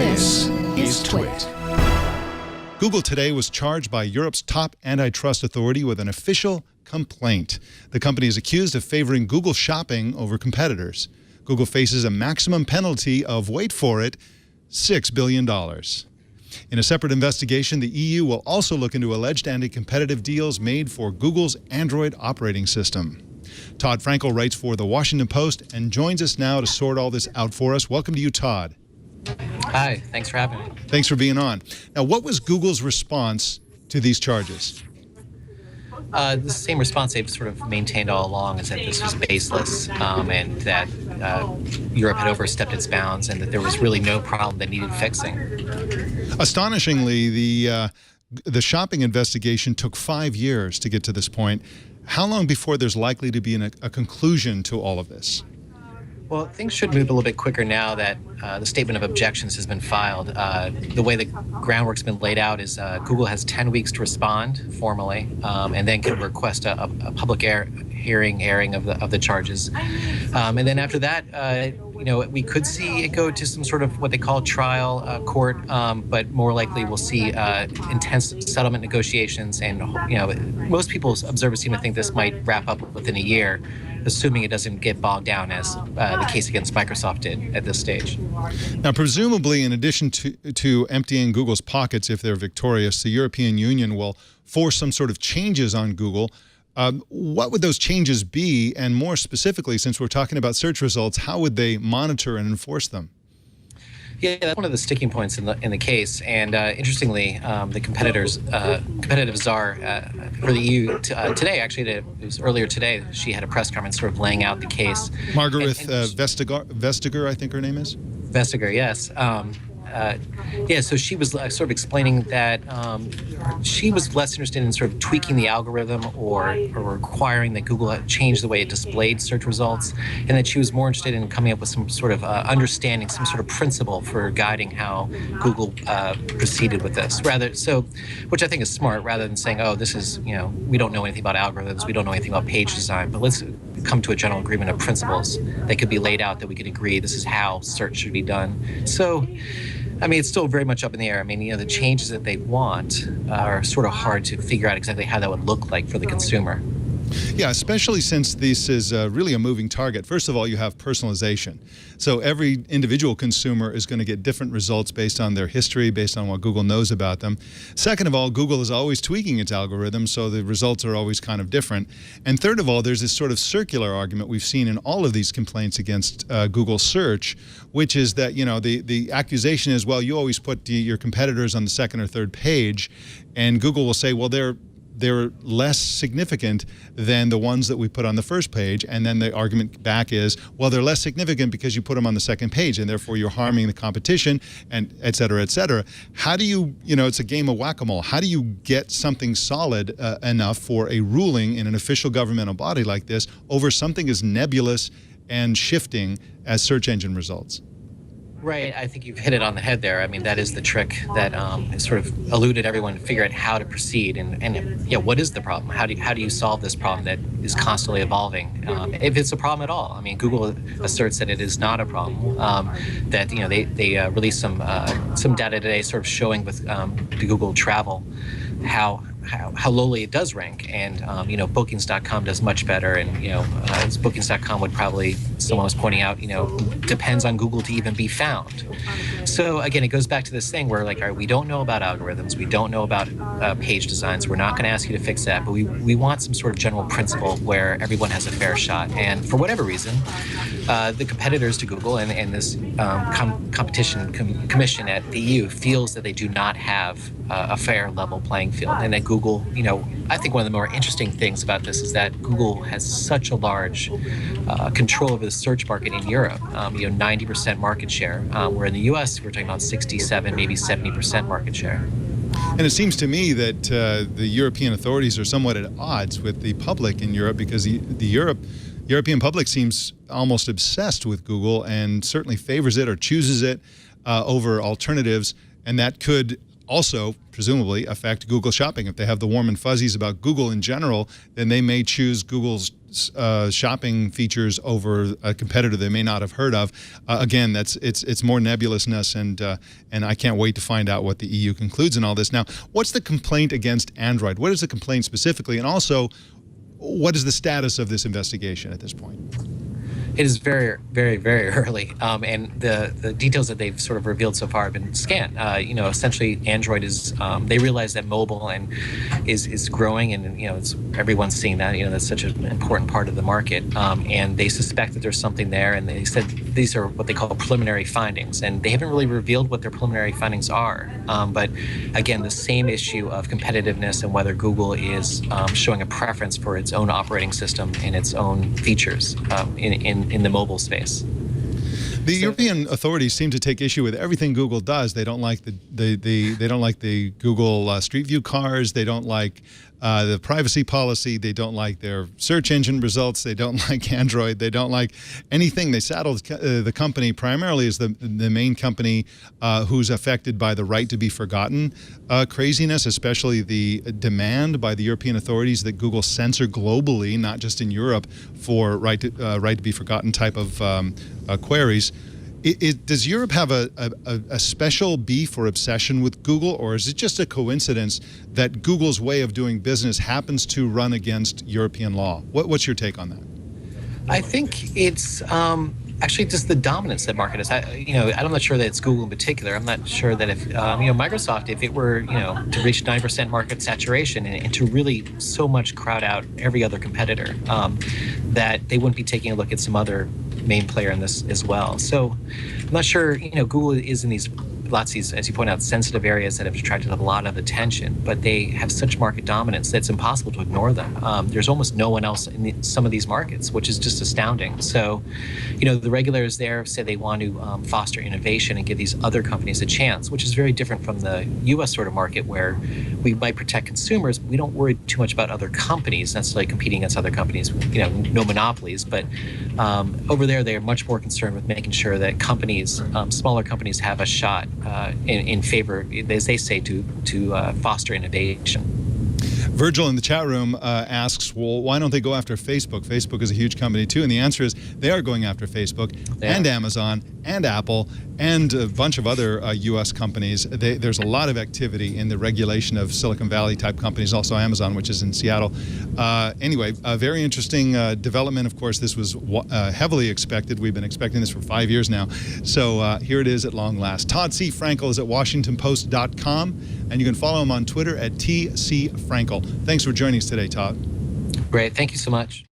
This is TWiT. Google today was charged by Europe's top antitrust authority with an official complaint. The company is accused of favoring Google Shopping over competitors. Google faces a maximum penalty of, wait for it, $6 billion. In a separate investigation, the EU will also look into alleged anti-competitive deals made for Google's Android operating system. Todd Frankel writes for The Washington Post and joins us now to sort all this out for us. Welcome to you, Todd. Hi, thanks for having me. Thanks for being on. Now, what was Google's response to these charges? The same response they've sort of maintained all along is that this was baseless and that Europe had overstepped its bounds and that there was really no problem that needed fixing. Astonishingly, the shopping investigation took 5 years to get to this point. How long before there's likely to be a conclusion to all of this? Well, things should move a little bit quicker now that the statement of objections has been filed. The way the groundwork's been laid out is Google has 10 weeks to respond formally, and then can request a public airing of the charges. And then after that, we could see it go to some sort of what they call trial court, but more likely we'll see intense settlement negotiations. And most people's observers seem to think this might wrap up within a year, assuming it doesn't get bogged down as the case against Microsoft did at this stage. Now, presumably, in addition to emptying Google's pockets if they're victorious, the European Union will force some sort of changes on Google. What would those changes be? And more specifically, since we're talking about search results, how would they monitor and enforce them? Yeah, that's one of the sticking points in the case. And interestingly, the competitive czar for the EU today, actually, it was earlier today, she had a press conference sort of laying out the case. Margaret Vestager, I think her name is? Vestager, yes. So she was sort of explaining that she was less interested in sort of tweaking the algorithm or requiring that Google change the way it displayed search results, and that she was more interested in coming up with some sort of understanding, some sort of principle for guiding how Google proceeded with this. Which I think is smart, rather than saying, oh, this is, we don't know anything about algorithms, we don't know anything about page design, but let's come to a general agreement of principles that could be laid out that we could agree this is how search should be done. So, it's still very much up in the air. The changes that they want are sort of hard to figure out exactly how that would look like for the consumer. Yeah, especially since this is really a moving target. First of all, you have personalization. So every individual consumer is going to get different results based on their history, based on what Google knows about them. Second of all, Google is always tweaking its algorithm, so the results are always kind of different. And third of all, there's this sort of circular argument we've seen in all of these complaints against Google search, which is that, the accusation is, well, you always put your competitors on the second or third page, and Google will say, well, they're less significant than the ones that we put on the first page. And then the argument back is, well, they're less significant because you put them on the second page, and therefore you're harming the competition, and et cetera, et cetera. How do you, it's a game of whack-a-mole. How do you get something solid enough for a ruling in an official governmental body like this over something as nebulous and shifting as search engine results? Right, I think you've hit it on the head there. That is the trick that has sort of eluded everyone to figure out how to proceed and what is the problem? How do you solve this problem that is constantly evolving? If it's a problem at all. Google asserts that it is not a problem. That they released some data today, sort of showing with the Google Travel how lowly it does rank, and Bookings.com does much better, and Bookings.com would probably, someone was pointing out, depends on Google to even be found. So again, it goes back to this thing where, like, all right, we don't know about algorithms, we don't know about page designs, we're not going to ask you to fix that, but we want some sort of general principle where everyone has a fair shot. And for whatever reason, the competitors to Google and this competition commission at the EU feels that they do not have a fair level playing field, and that Google, I think one of the more interesting things about this is that Google has such a large control over the search market in Europe, 90% market share, where in the US we're talking about 67, maybe 70% market share. And it seems to me that the European authorities are somewhat at odds with the public in Europe, because the European public seems almost obsessed with Google and certainly favors it or chooses it over alternatives, and that could also presumably affect Google shopping. If they have the warm and fuzzies about Google in general, then they may choose Google's shopping features over a competitor they may not have heard of. Again, it's more nebulousness, and I can't wait to find out what the EU concludes in all this. Now, what's the complaint against Android? What is the complaint specifically, and also, what is the status of this investigation at this point? It is very, very, very early, and the details that they've sort of revealed so far have been scant. Essentially, Android is they realize that mobile is growing, and everyone's seeing that. That's such an important part of the market, and they suspect that there's something there. And they said these are what they call preliminary findings, and they haven't really revealed what their preliminary findings are. But again, the same issue of competitiveness and whether Google is showing a preference for its own operating system and its own features in the mobile space. The European authorities seem to take issue with everything Google does. They don't like they don't like the Google Street View cars. They don't like the privacy policy. They don't like their search engine results. They don't like Android. They don't like anything. They saddle the company primarily as the main company who's affected by the right to be forgotten craziness, especially the demand by the European authorities that Google censor globally, not just in Europe, for right to be forgotten type of queries. Does Europe have a special beef or obsession with Google, or is it just a coincidence that Google's way of doing business happens to run against European law? What's your take on that? I think it's actually just the dominance that market is. I'm not sure that it's Google in particular. I'm not sure that if Microsoft, if it were to reach 9% market saturation and to really so much crowd out every other competitor, that they wouldn't be taking a look at some other main player in this as well. So I'm not sure, Google is in these lots of these, as you point out, sensitive areas that have attracted a lot of attention, but they have such market dominance that it's impossible to ignore them. There's almost no one else in some of these markets, which is just astounding. So, the regulators there say they want to foster innovation and give these other companies a chance, which is very different from the U.S. sort of market where we might protect consumers. We don't worry too much about other companies necessarily competing against other companies, no monopolies, but over there, they're much more concerned with making sure that companies, smaller companies, have a shot in favor, as they say, to foster innovation. Virgil in the chat room asks, well, why don't they go after Facebook? Facebook is a huge company too, and the answer is they are going after Facebook and Amazon and Apple and a bunch of other U.S. companies. There's a lot of activity in the regulation of Silicon Valley type companies, also Amazon, which is in Seattle. Anyway, a very interesting development. Of course, this was heavily expected. We've been expecting this for 5 years now. So here it is at long last. Todd C. Frankel is at WashingtonPost.com, and you can follow him on Twitter at TC Frankel. Thanks for joining us today, Todd. Great. Thank you so much.